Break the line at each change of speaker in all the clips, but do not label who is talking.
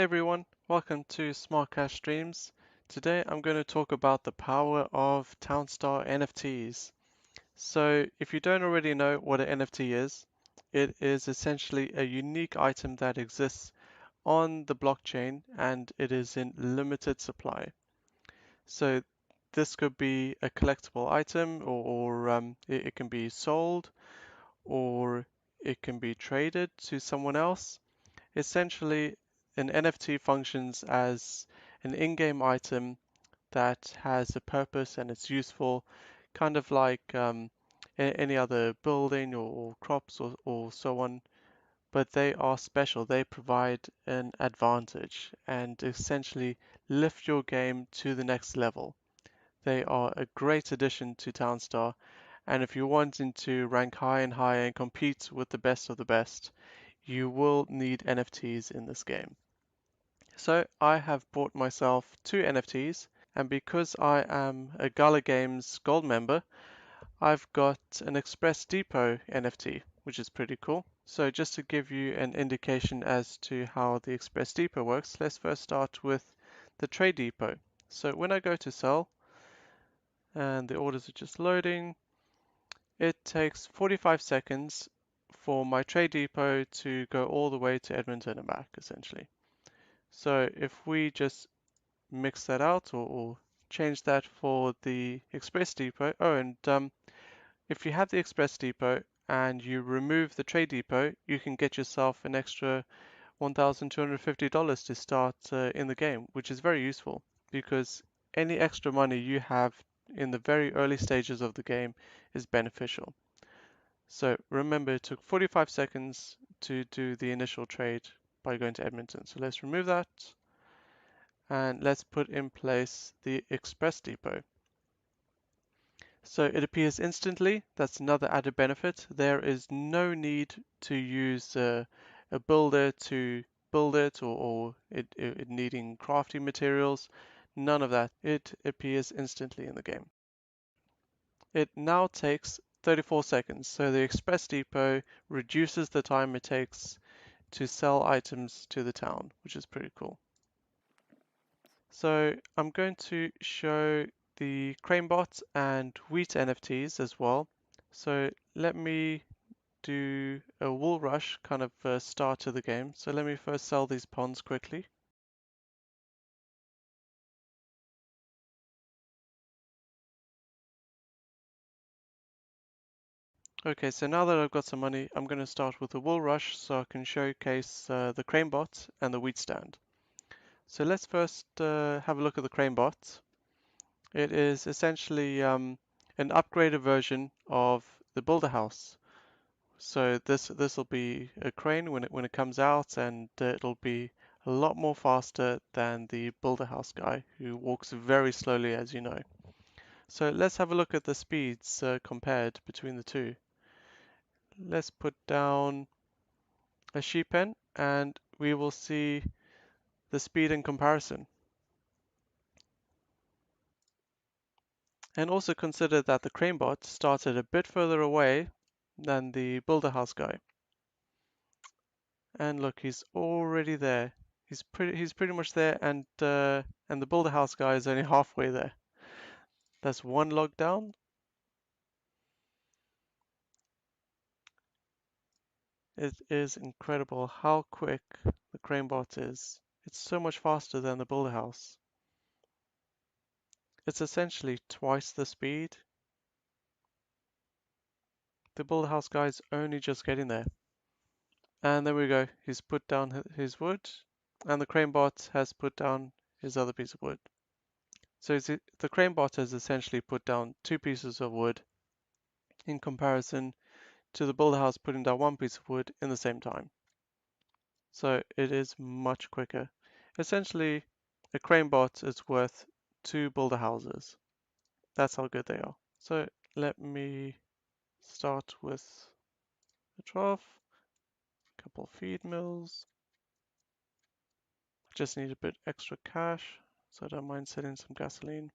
everyone, welcome to Smart Cash Streams. Today I'm going to talk about the power of townstar NFTs. So if you don't already know what an NFT is, it is essentially a unique item that exists on the blockchain and it is in limited supply. So this could be a collectible item or it can be sold or it can be traded to someone else. Essentially, an NFT functions as an in-game item that has a purpose and it's useful, kind of like any other building or crops or so on, but they are special. They provide an advantage and essentially lift your game to the next level. They are a great addition to Townstar, and if you're wanting to rank high and higher and compete with the best of the best, you will need NFTs in this game. So I have bought myself two NFTs, and because I am a Gala Games gold member, I've got an Express Depot NFT, which is pretty cool. So just to give you an indication as to how the Express Depot works, let's first start with the Trade Depot. So when I go to sell, and the orders are just loading, it takes 45 seconds for my Trade Depot to go all the way to Edmonton and back, essentially. So if we just mix that out or change that for the Express Depot. Oh, and if you have the Express Depot and you remove the Trade Depot, you can get yourself an extra $1,250 to start in the game, which is very useful because any extra money you have in the very early stages of the game is beneficial. So remember, it took 45 seconds to do the initial trade by going to Edmonton. So let's remove that and let's put in place the Express Depot. So it appears instantly. That's another added benefit. There is no need to use a builder to build it or it needing crafting materials. None of that. It appears instantly in the game. It now takes 34 seconds. So the Express Depot reduces the time it takes to sell items to the town, which is pretty cool. So I'm going to show the CraneBot and wheat NFTs as well. So let me do a wool rush kind of start to the game. So let me first sell these ponds quickly. Okay, so now that I've got some money, I'm going to start with the wool rush so I can showcase the CraneBot and the wheat stand. So let's first have a look at the CraneBot. It is essentially an upgraded version of the Builder House. So this will be a crane when it comes out, and it'll be a lot more faster than the Builder House guy, who walks very slowly, as you know. So let's have a look at the speeds compared between the two. Let's put down a sheep pen, and we will see the speed in comparison. And also consider that the CraneBot started a bit further away than the Builder House guy. And look, he's already there. He's pretty much there, and the Builder House guy is only halfway there. That's one log down. It is incredible how quick the CraneBot is. It's so much faster than the Builder House. It's essentially twice the speed. The Builder House guy is only just getting there. And there we go. He's put down his wood, and the CraneBot has put down his other piece of wood. So the CraneBot has essentially put down two pieces of wood in comparison to the builder house putting down one piece of wood in the same time. So it is much quicker. Essentially, a CraneBot is worth two builder houses. That's how good they are. So let me start with a trough, a couple feed mills. Just need a bit extra cash, so I don't mind selling some gasoline.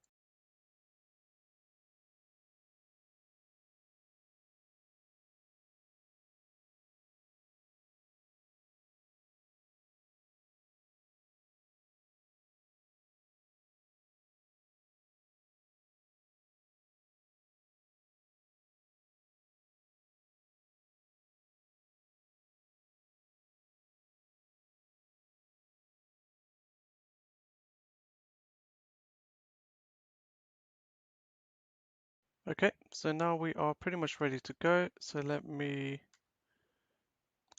Okay, so now we are pretty much ready to go. So let me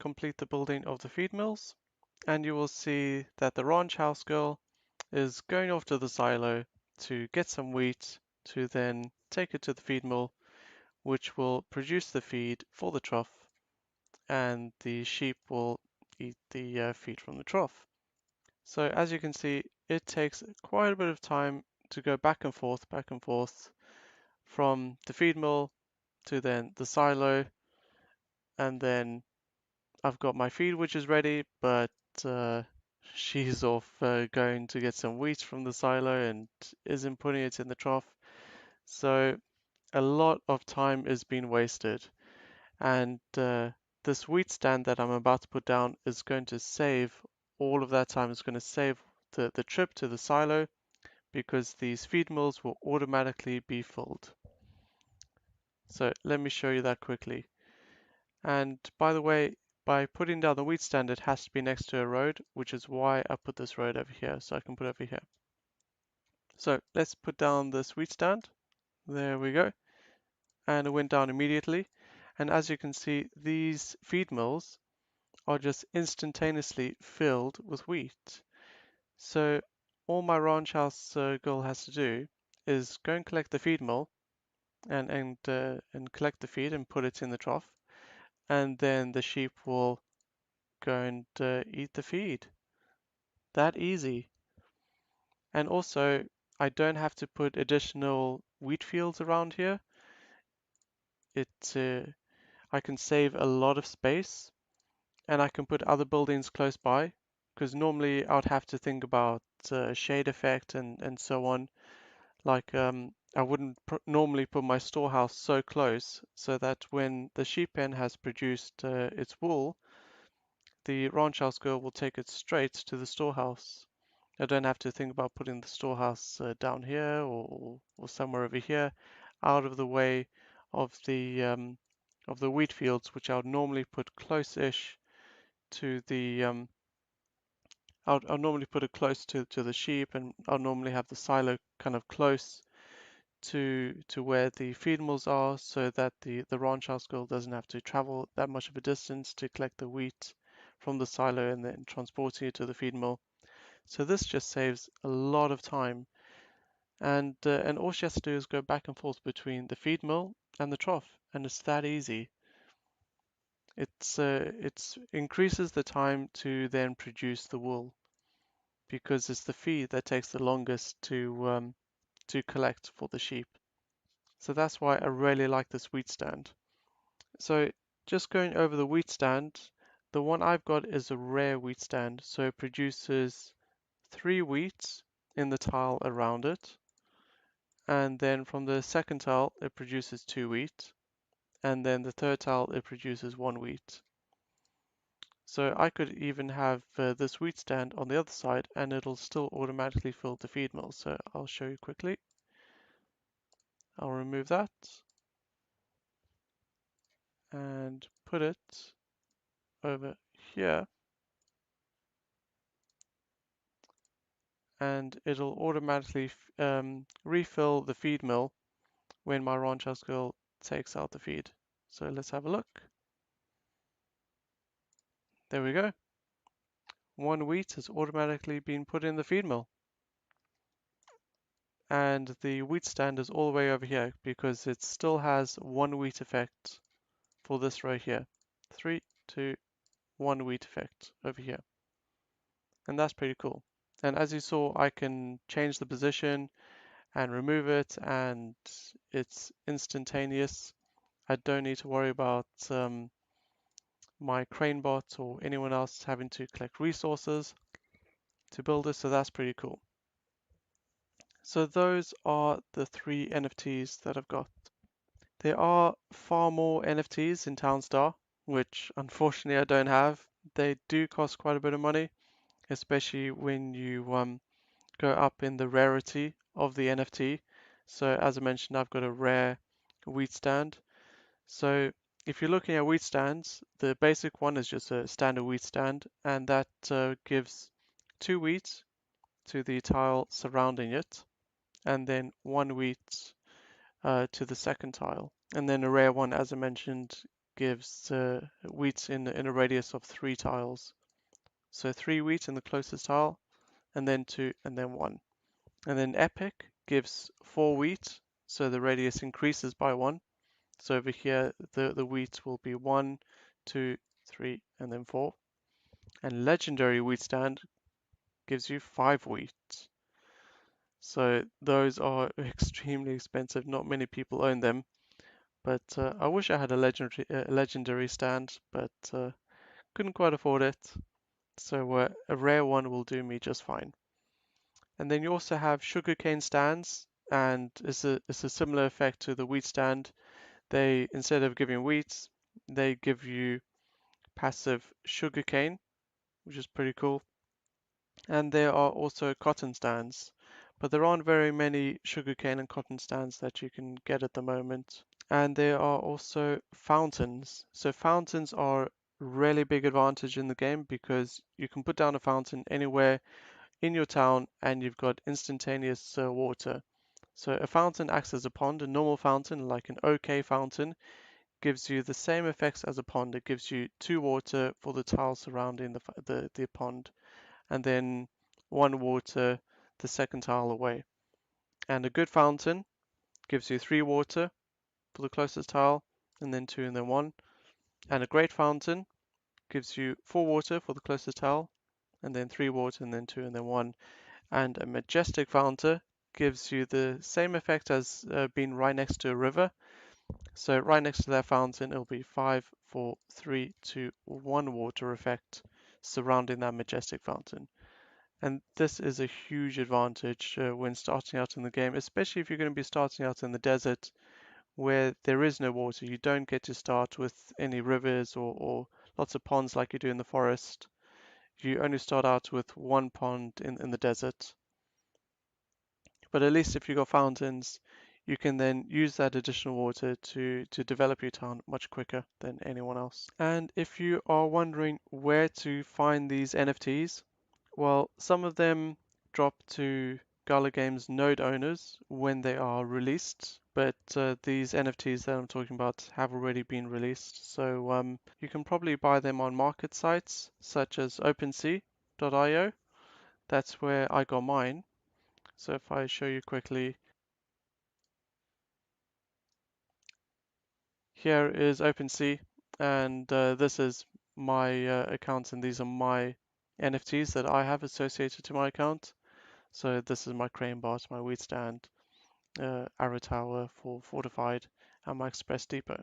complete the building of the feed mills, and you will see that the ranch house girl is going off to the silo to get some wheat to then take it to the feed mill, which will produce the feed for the trough, and the sheep will eat the feed from the trough. So as you can see, it takes quite a bit of time to go back and forth from the feed mill to then the silo, and then I've got my feed which is ready, but uh, she's off going to get some wheat from the silo and isn't putting it in the trough. So a lot of time is being wasted, and this wheat stand that I'm about to put down is going to save all of that time. It's going to save the trip to the silo because these feed mills will automatically be filled. So let me show you that quickly. And by the way, by putting down the wheat stand, it has to be next to a road, which is why I put this road over here. So I can put it over here. So let's put down this wheat stand. There we go. And it went down immediately. And as you can see, these feed mills are just instantaneously filled with wheat. So all my ranch house girl has to do is go and collect the feed mill and collect the feed and put it in the trough, and then the sheep will go and eat the feed. That easy. And also, I don't have to put additional wheat fields around here. It I can save a lot of space, and I can put other buildings close by, because normally I would have to think about shade effect and so on. Like I wouldn't normally put my storehouse so close so that when the sheep pen has produced its wool, the ranch house girl will take it straight to the storehouse. I don't have to think about putting the storehouse down here or somewhere over here, out of the way of the wheat fields, which I would normally put close-ish to the I'll normally put it close to the sheep, and I'll normally have the silo kind of close to where the feed mills are, so that the ranch house girl doesn't have to travel that much of a distance to collect the wheat from the silo and then transporting it to the feed mill. So this just saves a lot of time, and all she has to do is go back and forth between the feed mill and the trough, and it's that easy. It's increases the time to then produce the wool because it's the feed that takes the longest to collect for the sheep. So that's why I really like this wheat stand. So just going over the wheat stand, the one I've got is a rare wheat stand, so it produces 3 wheat in the tile around it, and then from the second tile it produces 2 wheat, and then the third tile it produces 1 wheat. So I could even have this wheat stand on the other side and it'll still automatically fill the feed mill. So I'll show you quickly. I'll remove that and put it over here, and it'll automatically refill the feed mill when my ranch house girl takes out the feed. So let's have a look. There we go. 1 wheat has automatically been put in the feed mill. And the wheat stand is all the way over here because it still has 1 wheat effect for this row here. 3, 2, 1 wheat effect over here. And that's pretty cool. And as you saw, I can change the position and remove it, and it's instantaneous. I don't need to worry about my CraneBot or anyone else having to collect resources to build this, so that's pretty cool. So those are the 3 NFTs that I've got. There are far more NFTs in Townstar, which unfortunately I don't have. They do cost quite a bit of money, especially when you go up in the rarity of the NFT. So as I mentioned, I've got a rare wheat stand. So if you're looking at wheat stands, the basic one is just a standard wheat stand, and that gives 2 wheat to the tile surrounding it, and then 1 wheat to the second tile. And then a rare one, as I mentioned, gives wheat in a radius of 3 tiles. So 3 wheat in the closest tile, and then 2, and then 1. And then epic gives 4 wheat, so the radius increases by 1. So over here, the wheat will be 1, 2, 3, and then 4. And legendary wheat stand gives you 5 wheat. So those are extremely expensive. Not many people own them. But I wish I had a legendary stand, but couldn't quite afford it. So a rare one will do me just fine. And then you also have sugarcane stands, and it's a similar effect to the wheat stand. They, instead of giving wheat, they give you passive sugarcane, which is pretty cool. And there are also cotton stands, but there aren't very many sugarcane and cotton stands that you can get at the moment. And there are also fountains. So fountains are a really big advantage in the game because you can put down a fountain anywhere in your town and you've got instantaneous water. So a fountain acts as a pond. A normal fountain, like an OK fountain, gives you the same effects as a pond. It gives you 2 water for the tile surrounding the pond, and then 1 water the second tile away. And a good fountain gives you 3 water for the closest tile, and then 2 and then 1. And a great fountain gives you 4 water for the closest tile, and then 3 water, and then 2 and then 1. And a majestic fountain gives you the same effect as being right next to a river. So right next to that fountain, it'll be 5, 4, 3, 2, 1 water effect surrounding that majestic fountain. And this is a huge advantage when starting out in the game, especially if you're going to be starting out in the desert where there is no water. You don't get to start with any rivers or lots of ponds like you do in the forest. You only start out with 1 pond in the desert. But at least if you've got fountains, you can then use that additional water to develop your town much quicker than anyone else. And if you are wondering where to find these NFTs, well, some of them drop to Gala Games node owners when they are released, but these NFTs that I'm talking about have already been released. So you can probably buy them on market sites such as OpenSea.io. That's where I got mine. So if I show you quickly, here is OpenSea, and this is my account, and these are my NFTs that I have associated to my account. So this is my CraneBot, my wheat stand, arrow tower for fortified, and my express depot.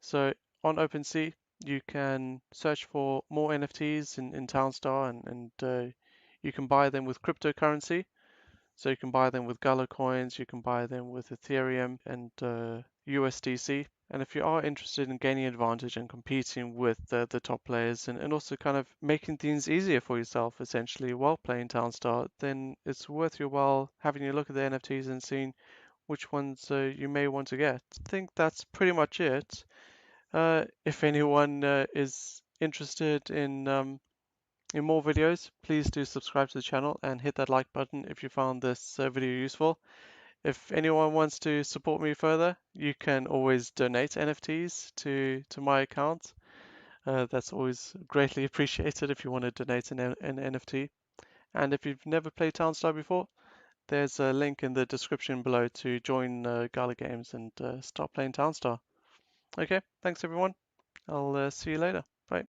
So on OpenSea, you can search for more NFTs in Townstar, and you can buy them with cryptocurrency. So you can buy them with Gala Coins, you can buy them with Ethereum and USDC. And if you are interested in gaining advantage and competing with the top players and also kind of making things easier for yourself essentially while playing Townstar, then it's worth your while having a look at the NFTs and seeing which ones you may want to get. I think that's pretty much it. If anyone is interested in more videos, please do subscribe to the channel and hit that like button if you found this video useful. If anyone wants to support me further, you can always donate NFTs to my account. That's always greatly appreciated if you want to donate an NFT. And if you've never played Townstar before, there's a link in the description below to join Gala Games and start playing Townstar. Okay, thanks everyone. I'll see you later.